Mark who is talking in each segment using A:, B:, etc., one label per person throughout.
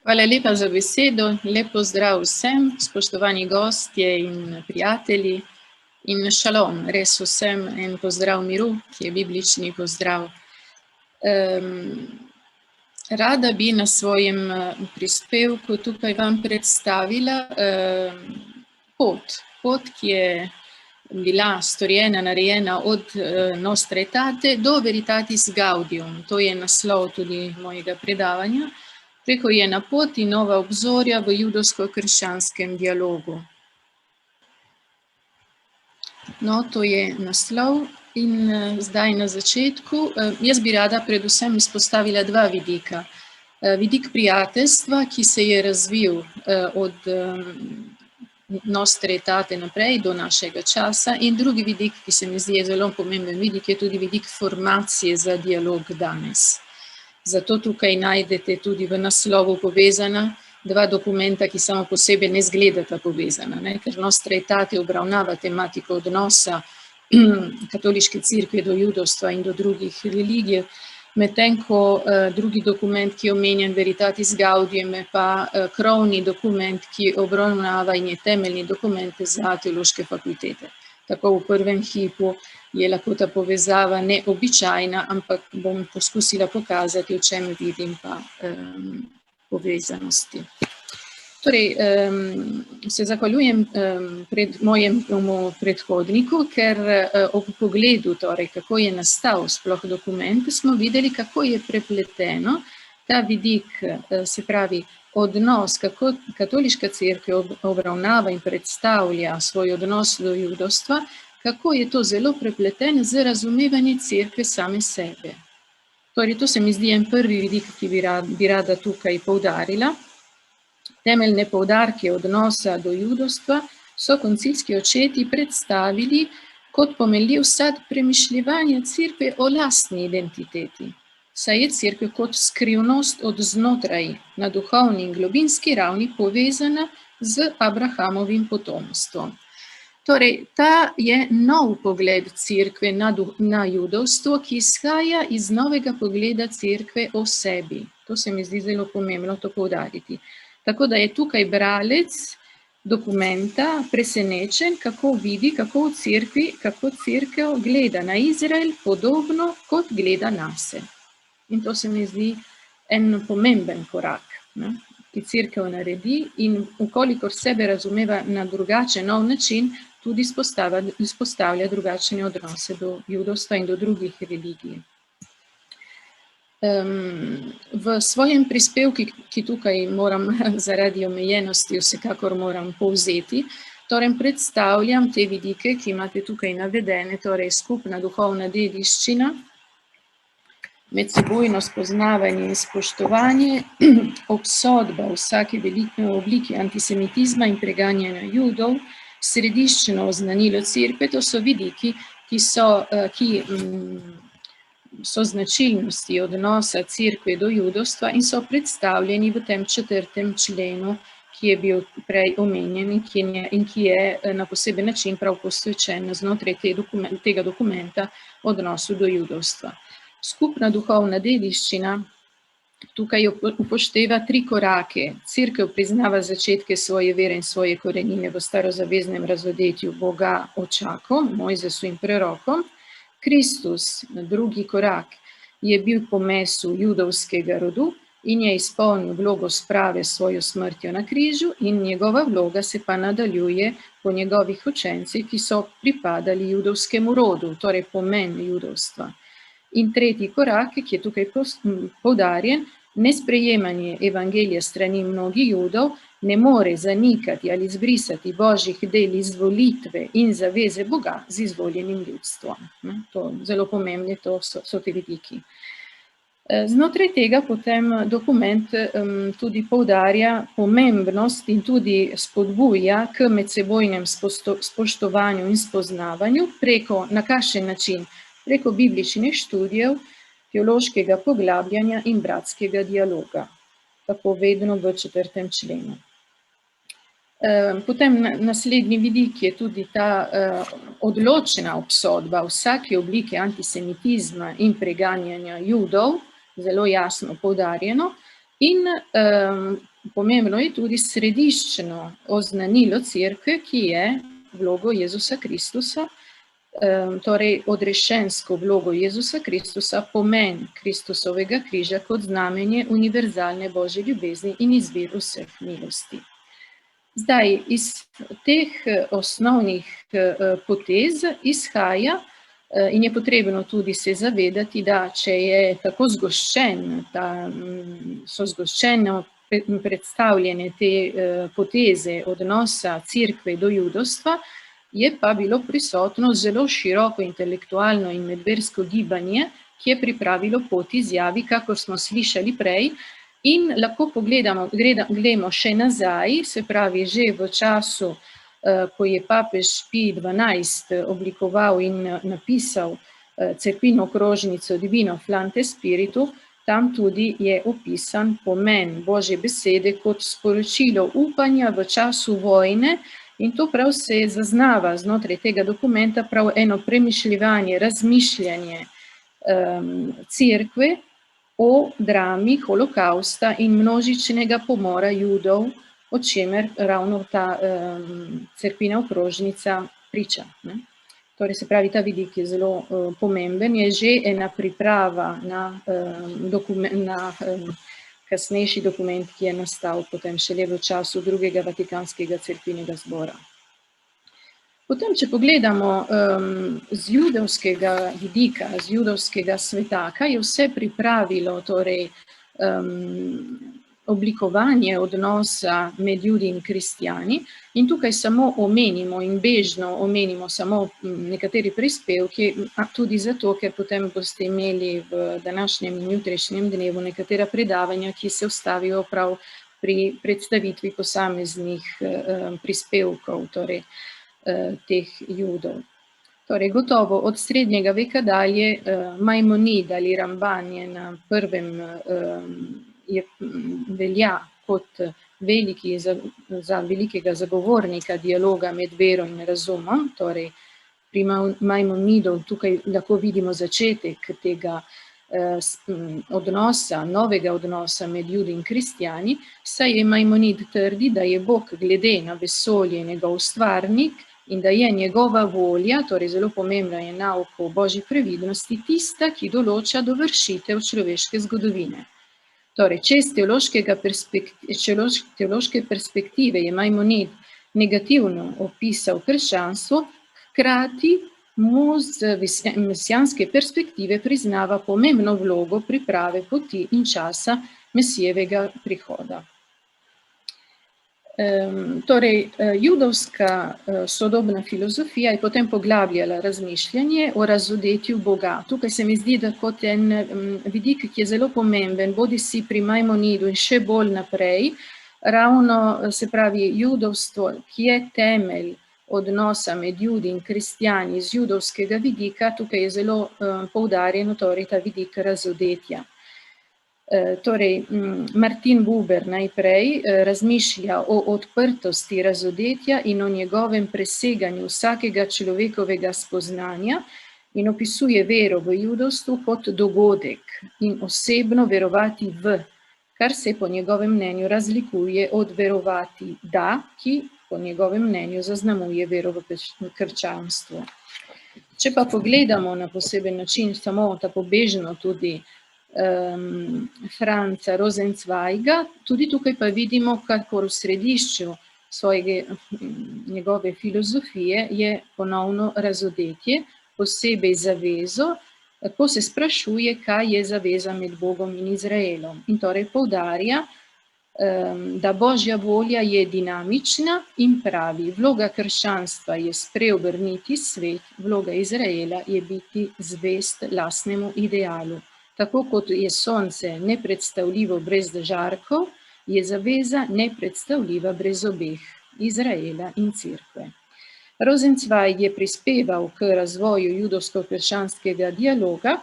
A: Hvala lepa za besedo. Lep pozdrav vsem, spoštovani gostje in prijatelji. In šalom, res vsem en pozdrav miru, ki je biblični pozdrav. Rada bi na svojem prispevku tukaj vam predstavila pot, ki je bila storjena, narejena od Nostre Aetate do Veritatis Gaudium. To je naslov tudi mojega predavanja. Prekojena pot in nova obzorja v judovsko-krščanskem dialogu. No, to je naslov in zdaj na začetku. Jaz bi rada predvsem izpostavila dva vidika. Vidik prijateljstva, ki se je razvil od Nostre Aetate naprej do našega časa, in drugi vidik, ki se mi zdi zelo pomemben vidik, je tudi vidik formacije za dialog danes. Zato tukaj najdete tudi v naslovu povezana dva dokumenta, ki samo posebej ne izgledata povezana, ker Nostra Aetate obravnava tematiko odnosa katoliške cerkve do judovstva in do drugih religij, medtem ko drugi dokument, ki je omenjen, Veritatis Gaudium, je pa krovni dokument, ki obravnava in je temeljni dokument za teološke fakultete. Tako v prvem hipu je lahko ta povezava neobičajna, ampak bom poskusila pokazati, v čem vidim pa povezanosti. Torej, se zahvaljujem mojemu predhodniku, ker ob pogledu, torej, kako je nastal sploh dokument, smo videli, kako je prepleteno ta vidik, se pravi, odnos, kako katoliška cerkev obravnava in predstavlja svoj odnos do judovstva, kako je to zelo prepleteno z razumevanjem cerkve same sebe. Torej, to se mi zdi en prvi vidik, ki bi rada tukaj poudarila. Temeljne poudarke odnosa do judovstva so koncilski očeti predstavili kot pomenljiv sad premišljevanja cerkve o lastni identiteti. Saj je cerkev kot skrivnost od znotraj na duhovni in globinski ravni povezana z Abrahamovim potomstvom. Torej, ta je nov pogled cerkve na judovstvo, ki izhaja iz novega pogleda cerkve o sebi. To se mi zdi zelo pomembno to poudariti. Tako da je tukaj bralec dokumenta presenečen, kako vidi, kako cerkev gleda na Izrael podobno, kot gleda nase. In to se mi zdi en pomemben korak, ki cerkev naredi, in ukolikor sebe razumeva na drugačen, nov način, tudi izpostavlja drugačne odnose do judovstva in do drugih religij. V svojem prispevku, ki tukaj moram zaradi omejenosti vsekakor moram povzeti, torej predstavljam te vidike, ki imate tukaj navedene, torej skupna duhovna dediščina, medsebojno spoznavanje in spoštovanje, obsodba vsake oblike antisemitizma in preganjanja judov, središčno oznanilo cerkve, to so vidiki, ki so značilnosti odnosa cerkve do judovstva in so predstavljeni v tem 4. členu, ki je bil prej omenjen in ki je na poseben način prav posvečen znotraj tega dokumenta odnosu do judovstva. Skupna duhovna dediščina tukaj upošteva 3 korake. Cerkev priznava začetke svoje vere in svoje korenine v starozaveznem razodetju Boga očakov, Mojzesu in prerokom. Kristus, drugi korak, je bil po mesu judovskega rodu in je izpolnil vlogo sprave s svojo smrtjo na križu, in njegova vloga se pa nadaljuje po njegovih učencih, ki so pripadali judovskemu rodu, torej pomen judovstva. In tretji korak, ki je tukaj poudarjen, nesprejemanje evangelija strani mnogih judov ne more zanikati ali izbrisati božjih del izvolitve in zaveze Boga z izvoljenim ljudstvom. To zelo pomembno, to so ti vidiki. Znotraj tega potem dokument tudi poudarja pomembnost in tudi spodbuja k medsebojnem spoštovanju in spoznavanju na kakšen način? Preko bibličnih študijev, teološkega poglabljanja in bratskega dialoga, tako vedno v 4. členu. Potem naslednji vidik je tudi ta odločna obsodba vsake oblike antisemitizma in preganjanja judov, zelo jasno poudarjeno, in pomembno je tudi središčno oznanilo cerkve, ki je vlogo Jezusa Kristusa, torej odrešensko vlogo Jezusa Kristusa, pomen Kristusovega križa kot znamenje univerzalne Božje ljubezni in izvir vseh milosti. Zdaj, iz teh osnovnih potez izhaja, in je potrebno tudi se zavedati, da če je tako so zgoščeno predstavljene te poteze odnosa cerkve do judovstva, je pa bilo prisotno zelo široko intelektualno in medversko gibanje, ki je pripravilo pot izjavi, kakor smo slišali prej, in lahko gledamo še nazaj, se pravi že v času, ko je papež Pij XII oblikoval in napisal cerkvino krožnico Divino Flante Spiritu, tam tudi je opisan pomen Božje besede kot sporočilo upanja v času vojne, in to prav se zaznava znotraj tega dokumenta prav eno premišljevanje, razmišljanje cerkve o drami holokausta in množičnega pomora Judov, o čemer ravno ta cerkvina okrožnica priča. Torej, se pravi, ta vidik je zelo pomemben, je že ena priprava na kasnejši dokument, ki je nastal potem šele v času drugega Vatikanskega cerkvinega zbora. Potem, če pogledamo z judovskega vidika, z judovskega sveta, kaj je vse pripravilo, torej oblikovanje odnosa med Judi in kristjani, in tukaj samo omenimo in bežno omenimo samo nekateri prispevki, tudi zato, ker potem boste imeli v današnjem in jutrišnjem dnevu nekatera predavanja, ki se vstavijo prav pri predstavitvi posameznih prispevkov, torej teh Judov. Torej, gotovo od srednjega veka dalje Majmonid ali Ramban je na prvem velja kot za velikega zagovornika dialoga med vero in razumom, torej pri Majmonidu tukaj lahko vidimo začetek tega odnosa, novega odnosa med Judi in kristjani, saj je Majmonid trdi, da je Bog glede na vesolje njegov stvarnik in da je njegova volja, torej zelo pomembna je nauka o Božji previdnosti, tista, ki določa dovršitev človeške zgodovine. Torej, če z teološke perspektive je Majmonid negativno opisal krščanstvo, hkrati mu z mesijanske perspektive priznava pomembno vlogo priprave poti in časa Mesijevega prihoda. Torej, judovska sodobna filozofija je potem poglabljala razmišljanje o razodetju Boga. Tukaj se mi zdi, da kot en vidik, ki je zelo pomemben, bodisi pri Majmonidu in še bolj naprej, ravno, se pravi, judovstvo, ki je temelj odnosa med Judi in kristjani z judovskega vidika, tukaj je zelo poudarjeno, torej ta vidik razodetja. Torej, Martin Buber najprej razmišlja o odprtosti razodetja in o njegovem preseganju vsakega človekovega spoznanja in opisuje vero v judovstvu kot dogodek in osebno verovati v, kar se po njegovem mnenju razlikuje od verovati da, ki po njegovem mnenju zaznamuje vero v krščanstvo. Če pa pogledamo na poseben način, samo tako bežno tudi Franca Rosenzweiga, tudi tukaj pa vidimo, kakor v središču njegove filozofije je ponovno razodetje, posebej zavezo, ko se sprašuje, kaj je zaveza med Bogom in Izraelom. In torej poudarja, da Božja volja je dinamična in pravi, vloga krščanstva je spreobrniti svet, vloga Izraela je biti zvest lastnemu idealu. Tako kot je sonce nepredstavljivo brez žarkov, je zaveza nepredstavljiva brez obeh, Izraela in cerkve. Rosenzweig je prispeval k razvoju judovsko-krščanskega dialoga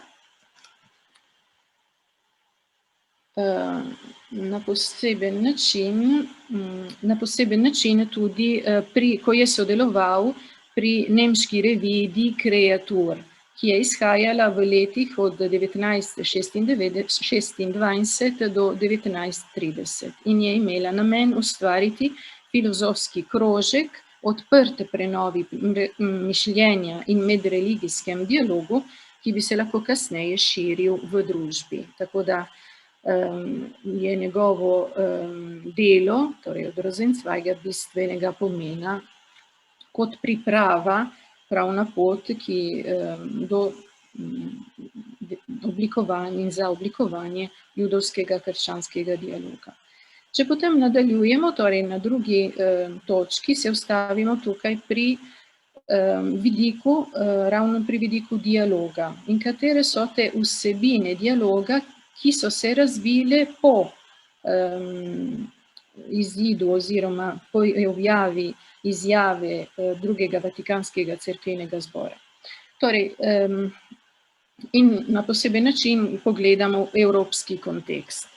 A: na poseben način tudi, ko je sodeloval pri nemški reviji Die Kreatur, ki je izhajala v letih od 1926 do 1930 in je imela namen ustvariti filozofski krožek odprte prenovi mišljenja in medreligijskem dialogu, ki bi se lahko kasneje širil v družbi. Tako da je njegovo delo, torej od Rosenzweiga, bistvenega pomena kot priprava prav na pot, ki do oblikovanja in za oblikovanje judovskega krščanskega dialoga. Če potem nadaljujemo, torej na drugi točki se ustavimo tukaj pri vidiku, ravno pri vidiku dialoga. In katere so te vsebine dialoga, ki so se razvile po izidu oziroma po objavi izjave drugega Vatikanskega cerkvenega zbora. Torej, in na poseben način pogledamo evropski kontekst.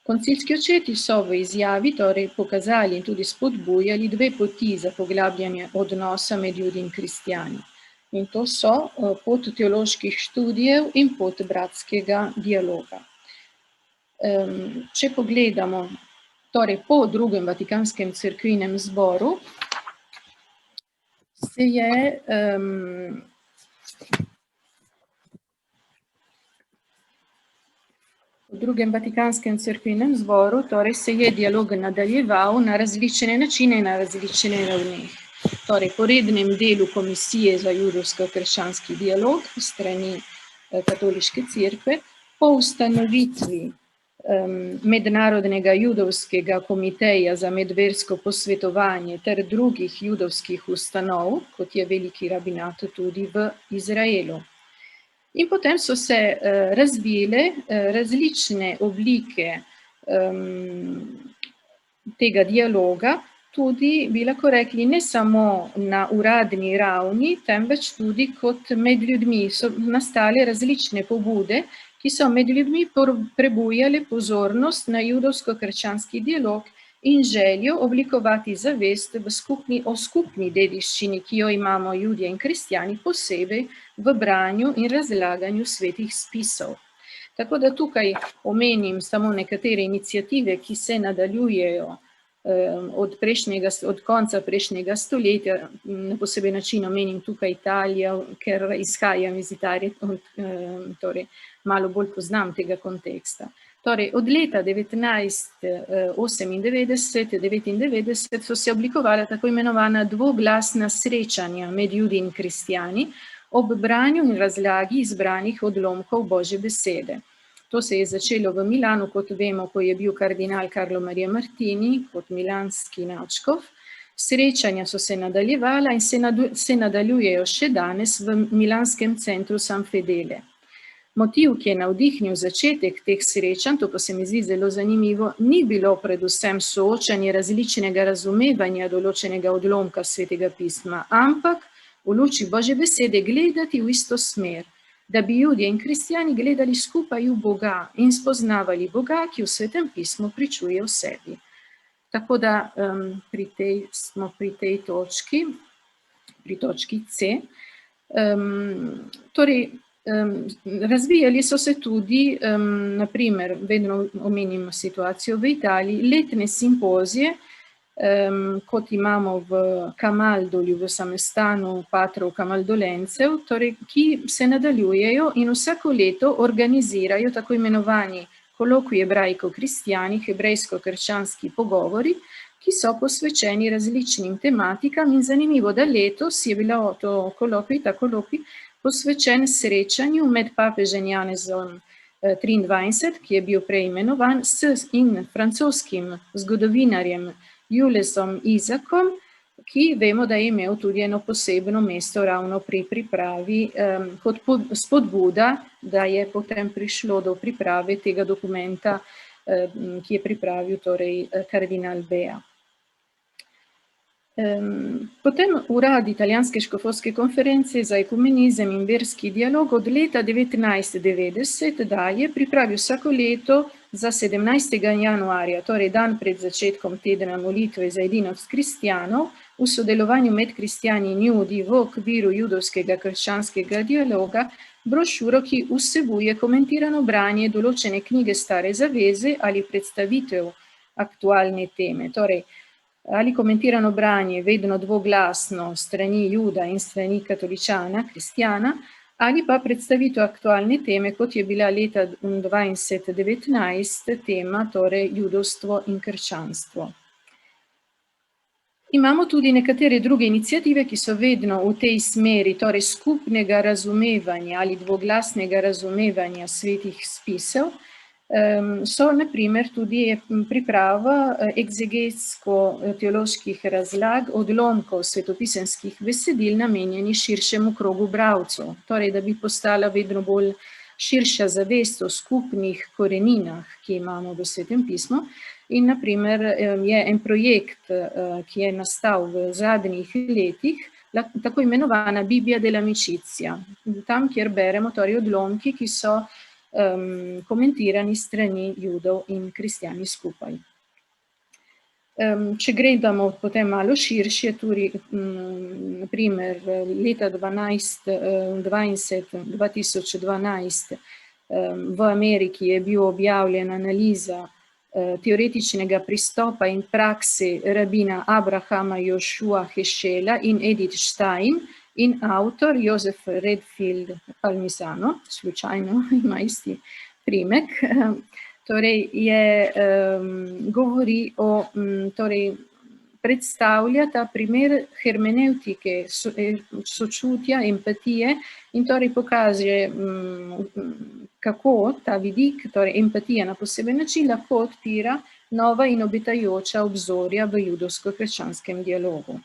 A: Koncilski očeti so v izjavi torej pokazali in tudi spodbujali dve poti za poglabljanje odnosa med Judi in kristjani. In to so pot teoloških študijev in pot bratskega dialoga. Če pogledamo, torej po drugem Vatikanskem cerkvenem zboru, se je v drugem Vatikanskem cerkvenem zboru, torej se je dialog nadaljeval na različne načine in na različne ravneh. Torej, po rednem delu Komisije za judovsko-krščanski dialog strani Katoliške cerkve, po ustanovitvi Mednarodnega judovskega komiteja za medversko posvetovanje ter drugih judovskih ustanov, kot je Veliki rabinat tudi v Izraelu. In potem so se razvile različne oblike tega dialoga, tudi, bi lahko rekli, ne samo na uradni ravni, temveč tudi kot med ljudmi. So nastale različne pobude, ki so med ljudmi prebujale pozornost na judovsko-krščanski dialog in željo oblikovati zavest o skupni dediščini, ki jo imamo Judje in kristjani, posebej v branju in razlaganju svetih spisov. Tako da tukaj omenim samo nekatere iniciative, ki se nadaljujejo od konca prejšnjega stoletja, na poseben način omenim tukaj Italijo, ker izhajam iz Italije, torej malo bolj poznam tega konteksta. Torej, od leta 1998-99 so se oblikovala tako imenovana dvoglasna srečanja med Judi in kristjani ob branju in razlagi izbranih odlomkov Božje besede. To se je začelo v Milanu, kot vemo, ko je bil kardinal Carlo Maria Martini kot milanski nadškof. Srečanja so se nadaljevala in se nadaljujejo še danes v milanskem centru San Fedele. Motiv, ki je navdihnil začetek teh srečanj, to pa se mi zdi zelo zanimivo, ni bilo predvsem soočanje različnega razumevanja določenega odlomka Svetega pisma, ampak v luči Božje besede gledati v isto smer, da bi Judje in kristjani gledali skupaj v Boga in spoznavali Boga, ki v Svetem pismu pričuje o sebi. Tako da smo pri tej točki, pri točki C. Torej, razvijali so se tudi, naprimer, vedno omenimo situacijo v Italiji, letne simpozije, kot imamo v Camaldolju, v samostanu patrov kamaldolencev, torej, ki se nadaljujejo in vsako leto organizirajo tako imenovani kolokvij hebrajko-kristjani, hebrejsko-krščanski pogovori, ki so posvečeni različnim tematikam in zanimivo, da letos je bilo to kolokvij posvečen srečanju med papežem Janezom 23, ki je bil preimenovan, in francoskim zgodovinarjem Julesom Izakom, ki vemo, da je imel tudi eno posebno mesto ravno pri pripravi kot spodbuda, da je potem prišlo do priprave tega dokumenta, ki je pripravil torej kardinal Bea. Potem urad Italijanske škofovske konference za ekumenizem in verski dialog od leta 1990 dalje pripravi vsako leto za 17. januarja, torej dan pred začetkom tedna molitve za edinost kristjanov, v sodelovanju med kristjani in judi v okviru judovskega krščanskega dialoga, brošuro, ki vsebuje komentirano branje določene knjige Stare zaveze ali predstavitev aktualne teme. Torej, ali komentirano branje vedno dvoglasno strani juda in strani katoličana, kristjana, ali pa predstavitev aktualne teme, kot je bila leta 2019 tema, torej judovstvo in krščanstvo. Imamo tudi nekatere druge iniciative, ki so vedno v tej smeri, torej skupnega razumevanja ali dvoglasnega razumevanja svetih spisev. So na primer tudi priprava egzegetsko-teoloških razlag odlomkov svetopisemskih besedil namenjeni širšemu krogu bralcev, torej da bi postala vedno bolj širša zavest o skupnih koreninah, ki imamo v Svetem pismu. In na primer je en projekt, ki je nastal v zadnjih letih, tako imenovana Biblija dell'amicizia, tam, kjer beremo torej odlomki, ki so komentirani strani judov in kristjani skupaj. Če gledamo potem malo širše, tudi na primer leta 2012 v Ameriki je bil objavljena analiza teoretičnega pristopa in prakse rabina Abrahama Joshua Heschela in Edith Stein in avtor Josef Redfield Palmisano, slučajno ima isti primek, torej govori o, torej predstavlja ta primer hermeneutike, sočutja, empatije in torej pokaže, kako ta vidik, torej empatija na poseben način lahko odpira nova in obetajoča obzorja v judovsko-krščanskem dialogu.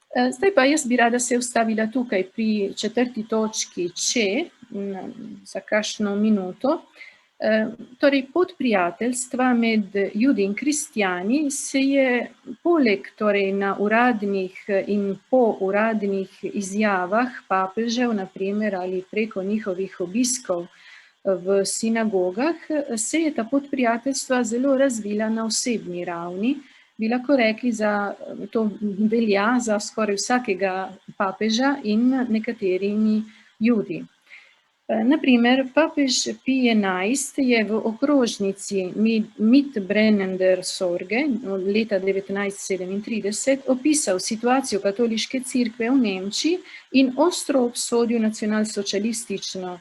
A: Zdaj pa jaz bi rada se ustavila tukaj pri 4. točki, za kakšno minuto. Torej, pod prijateljstva med judi in kristjani se je poleg torej na uradnih in po uradnih izjavah papežev, na primer, ali preko njihovih obiskov v sinagogah, se je ta podprijateljstva zelo razvila na osebni ravni. Bi lahko rekli, to velja za skoraj vsakega papeža in nekaterimi judi. Naprimer, papež Pij XI je v okrožnici Mitbrennender Sorge leta 1937 opisal situacijo katoliške cerkve v Nemčiji in ostro obsodil nacionalsocialistično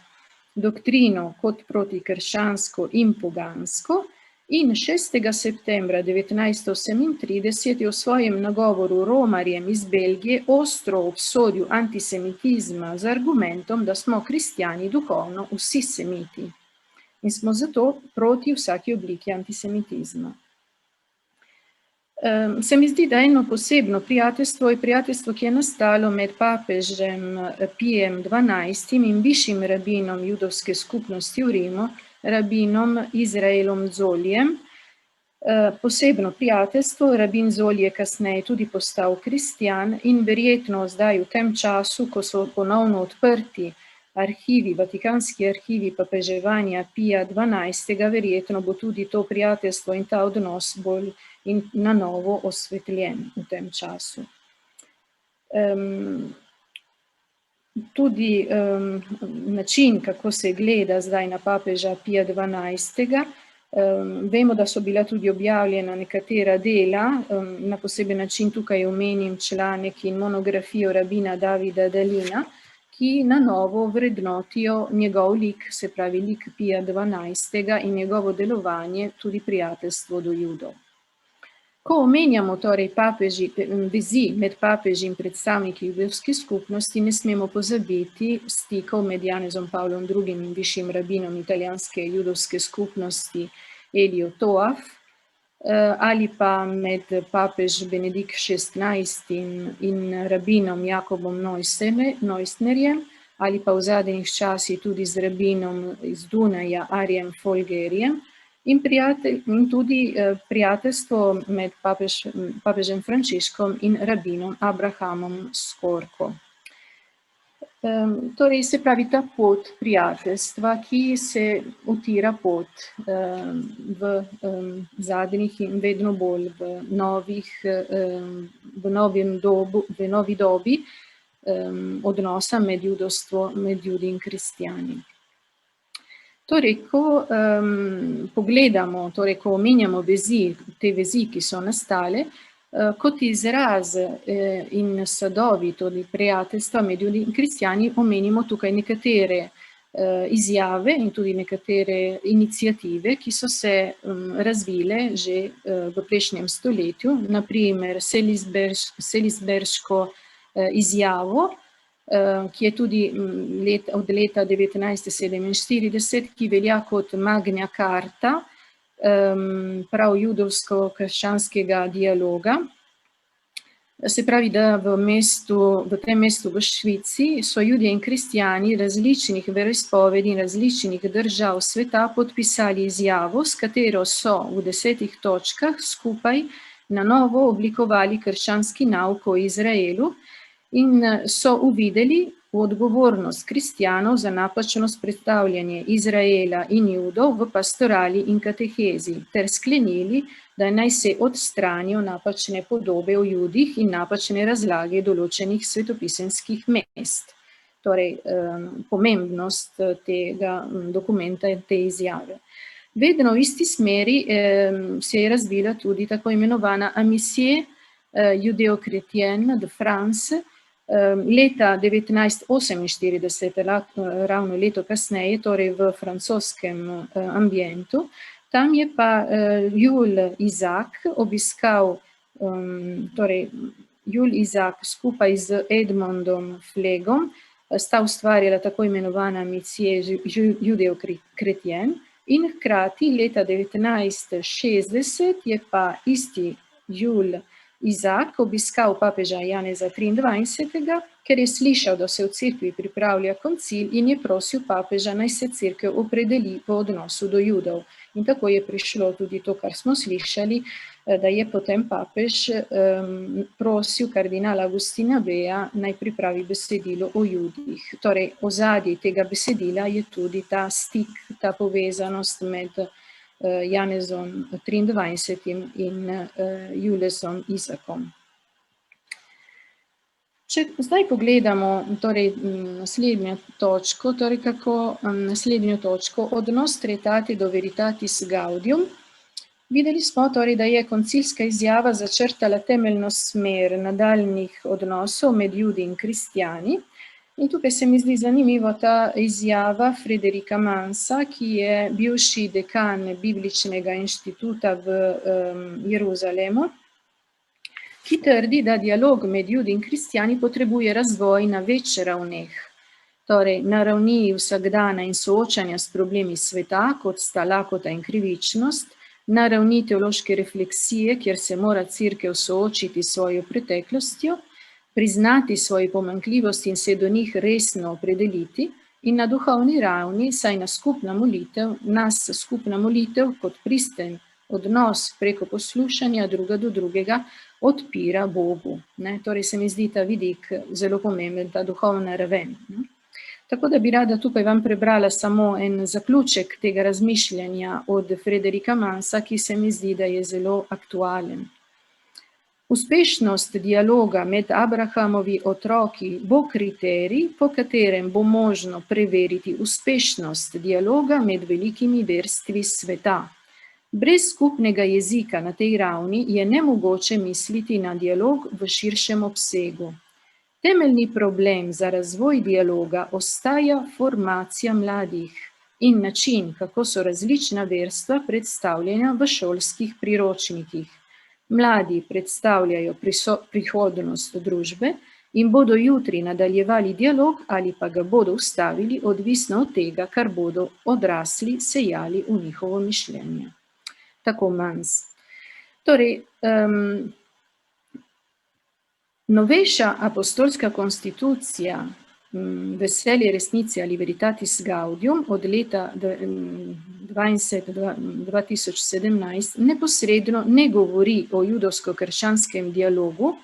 A: doktrino kot protikrščansko in pogansko. In 6. septembra 1938 je v svojem nagovoru romarjem iz Belgije ostro obsodil antisemitizma z argumentom, da smo kristjani duhovno vsi semiti in smo zato proti vsaki obliki antisemitizma. Se mi zdi, da eno posebno prijateljstvo je prijateljstvo, ki je nastalo med papežem Pijem XII in višjim rabinom judovske skupnosti v Rimu, rabinom Izraelom Zolijem. Posebno prijateljstvo, rabin Zolij je kasneje tudi postal kristjan in verjetno zdaj v tem času, ko so ponovno odprti arhivi, vatikanski arhivi papeževanja Pija XII, verjetno bo tudi to prijateljstvo in ta odnos bolj in na novo osvetljen v tem času. Tudi način, kako se gleda zdaj na papeža Pija XII. Vemo, da so bila tudi objavljena nekatera dela, na poseben način tukaj omenim članek in monografijo rabina Davida Dalina, ki na novo vrednotijo njegov lik, se pravi lik Pija XII. In njegovo delovanje, tudi prijateljstvo do judov. Ko omenjamo torej vezi med papeži in predstavniki judovske skupnosti, ne smemo pozabiti stikov med Janezom Pavlom II. In višjim rabinom italijanske judovske skupnosti Elio Toaf, ali pa med papež Benedikt XVI. In rabinom Jakobom Neusnerjem, ali pa v zadnjih časih tudi z rabinom iz Dunaja Arijem Folgerjem, in tudi prijateljstvo med papežem Frančiškom in rabinom Abrahamom Skorko. Torej, se pravi, ta pot prijateljstva, ki se utira pot v zadnjih in vedno bolj v novi dobi odnosa med Judi in kristjani. Torej, ko pogledamo, torej, ko omenjamo te vezi, ki so nastale, kot izraz in sadovi, tudi prijateljstva med Judi in kristjani, omenimo tukaj nekatere izjave in tudi nekatere iniciative, ki so se razvile že v prejšnjem stoletju, naprimer Salisburyško izjavo, ki je tudi od leta 1947, ki velja kot Magna Carta, prav judovsko-krščanskega dialoga. Se pravi, da v tem mestu v Švici so Judje in kristjani različnih veroizpovedi in različnih držav sveta podpisali izjavo, s katero so v 10 točkah skupaj na novo oblikovali krščanski nauk o Izraelu in so uvideli v odgovornost kristjanov za napačno predstavljanje Izraela in Judov v pastorali in katehezi, ter sklenili, da naj se odstranijo napačne podobe o Judih in napačne razlage določenih svetopisemskih mest. Torej, pomembnost tega dokumenta in te izjave. Vedno v isti smeri se je razvila tudi tako imenovana Amitié Judeo-Chrétienne de France, leta 1948, ravno leto kasneje, torej v francoskem ambientu. Tam je pa Jules Isaac obiskal, torej Jules Isaac skupaj z Edmondom Flegom sta ustvarjala tako imenovana Amitié Judeo-Chrétienne in hkrati leta 1960 je pa isti Jules Isaac obiskal papeža Janeza 23., ker je slišal, da se v cerkvi pripravlja koncil in je prosil papeža, naj se cerkev opredeli v odnosu do Judov. In tako je prišlo tudi to, kar smo slišali, da je potem papež prosil kardinala Agustina Beja, naj pripravi besedilo o Judih. Torej, ozadje tega besedila je tudi ta stik, ta povezanost med Janezom 23. in Julesom Isakom. Če zdaj pogledamo torej, naslednjo točko, odnos Trinitati do Veritatis Gaudium, videli smo torej, da je koncilska izjava začrtala temeljno smer nadaljnjih odnosov med Judi in kristjani. In tukaj se mi zdi zanimivo ta izjava Frederika Mansa, ki je bivši dekan Bibličnega inštituta v Jeruzalemu, ki trdi, da dialog med Judi in kristjani potrebuje razvoj na več ravneh. Torej, na ravni vsakdana in soočanja s problemi sveta, kot sta lakota in krivičnost, na ravni teološke refleksije, kjer se mora cerkev soočiti s svojo preteklostjo, priznati svoje pomanjkljivosti in se do njih resno opredeliti, in na duhovni ravni, saj nas skupna molitev kot pristen odnos preko poslušanja druga do drugega odpira Bogu. Torej se mi zdi ta vidik zelo pomemben, ta duhovna raven. Tako da bi rada tukaj vam prebrala samo en zaključek tega razmišljanja od Frederika Mansa, ki se mi zdi, da je zelo aktualen. Uspešnost dialoga med Abrahamovi otroki bo kriterij, po katerem bo možno preveriti uspešnost dialoga med velikimi verstvi sveta. Brez skupnega jezika na tej ravni je nemogoče misliti na dialog v širšem obsegu. Temeljni problem za razvoj dialoga ostaja formacija mladih in način, kako so različna verstva predstavljena v šolskih priročnikih. Mladi predstavljajo prihodnost družbe in bodo jutri nadaljevali dialog ali pa ga bodo ustavili, odvisno od tega, kar bodo odrasli sejali v njihovo mišljenje. Tako Mans. Torej, novejša apostolska konstitucija Veselje resnice ali Veritatis Gaudium od leta 2017 neposredno ne govori o judovsko-krščanskem dialogu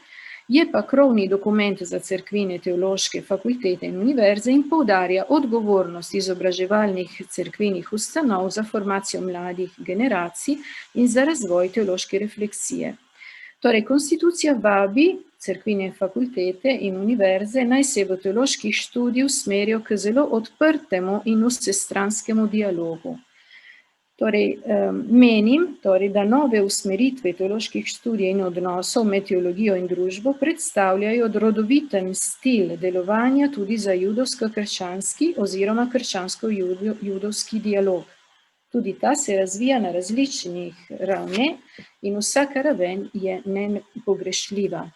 A: Je pa krovni dokument za cerkvine teološke fakultete in univerze in poudarja odgovornost izobraževalnih cerkvinih ustanov za formacijo mladih generacij in za razvoj teološke refleksije. Torej, konstitucija vabi cerkvine fakultete in univerze naj se v teoloških študij usmerijo k zelo odprtemu in vsestranskemu dialogu. Torej, menim, da nove usmeritve teoloških študij in odnosov med teologijo in družbo predstavljajo rodoviten stil delovanja tudi za judovsko-krščanski oziroma krščansko-judovski dialog. Tudi ta se razvija na različnih ravneh in vsaka raven je nepogrešljiva.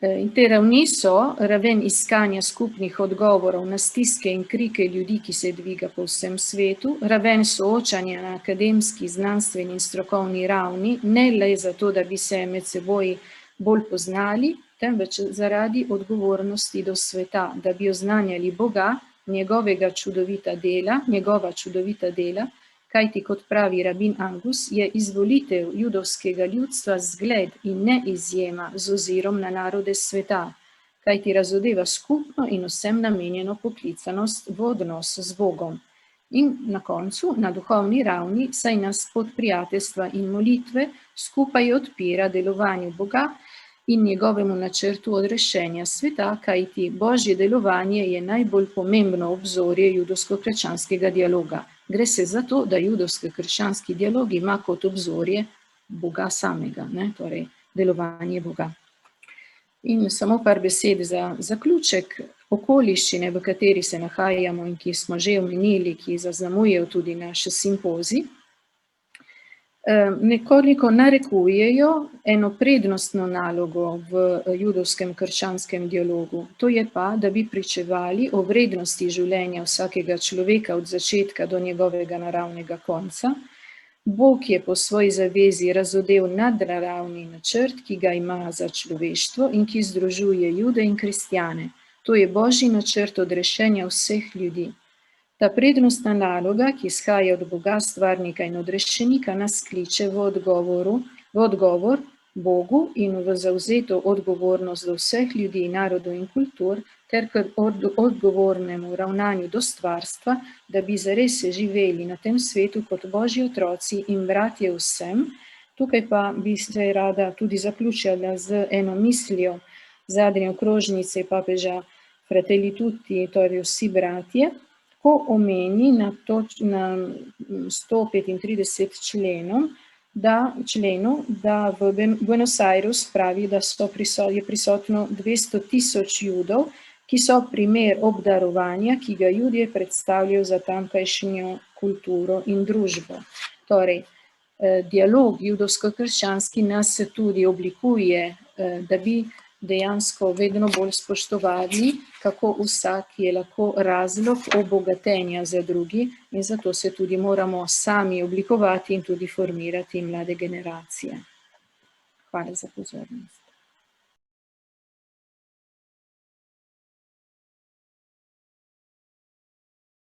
A: In te ravni so raven iskanja skupnih odgovorov na stiske in krike ljudi, ki se dviga po vsem svetu, raven soočanja na akademski, znanstveni in strokovni ravni, ne le zato, da bi se med seboj bolj poznali, temveč zaradi odgovornosti do sveta, da bi oznanjali Boga, njegova čudovita dela, kajti kot pravi rabin Angus, je izvolitev judovskega ljudstva zgled in ne izjema z ozirom na narode sveta, kajti razodeva skupno in vsem namenjeno poklicanost v odnos z Bogom. In na koncu, na duhovni ravni, saj nas pod prijateljstva in molitve skupaj odpira delovanju Boga in njegovemu načrtu odrešenja sveta, kajti Božje delovanje je najbolj pomembno obzorje judovsko-krščanskega dialoga. Gre se za to, da judovsko-krščanski dialog ima kot obzorje Boga samega, torej delovanje Boga. In samo par besed za zaključek. Okoliščine, v kateri se nahajamo in ki smo že omenili, ki zaznamujejo tudi naš simpozij, nekoliko narekujejo eno prednostno nalogo v judovskem krščanskem dialogu. To je pa, da bi pričevali o vrednosti življenja vsakega človeka od začetka do njegovega naravnega konca. Bog je po svoji zavezi razodel nadnaravni načrt, ki ga ima za človeštvo in ki združuje Jude in kristjane. To je Božji načrt odrešenja vseh ljudi. Ta prednostna naloga, ki izhaja od Boga, stvarnika in odrešenika, nas kliče v odgovor Bogu in v zavzeto odgovornost do vseh ljudi, narodov in kultur, ter k odgovornemu ravnanju do stvarstva, da bi zares živeli na tem svetu kot Božji otroci in bratje vsem. Tukaj pa bi se rada tudi zaključila z eno mislijo zadnje okrožnice papeža Fratelli Tutti, torej vsi bratje, ko omeni na 135 členov, da v Buenos Aires pravi, da je prisotno 200.000 Judov, ki so primer obdarovanja, ki ga Judje predstavljajo za tamkajšnjo kulturo in družbo. Torej, dialog judovsko-krščanski nas tudi oblikuje, da bi dejansko vedno bolj spoštovali, kako vsak je lahko razlog obogatenja za drugi in zato se tudi moramo sami oblikovati in tudi formirati mlade generacije. Hvala za pozornost.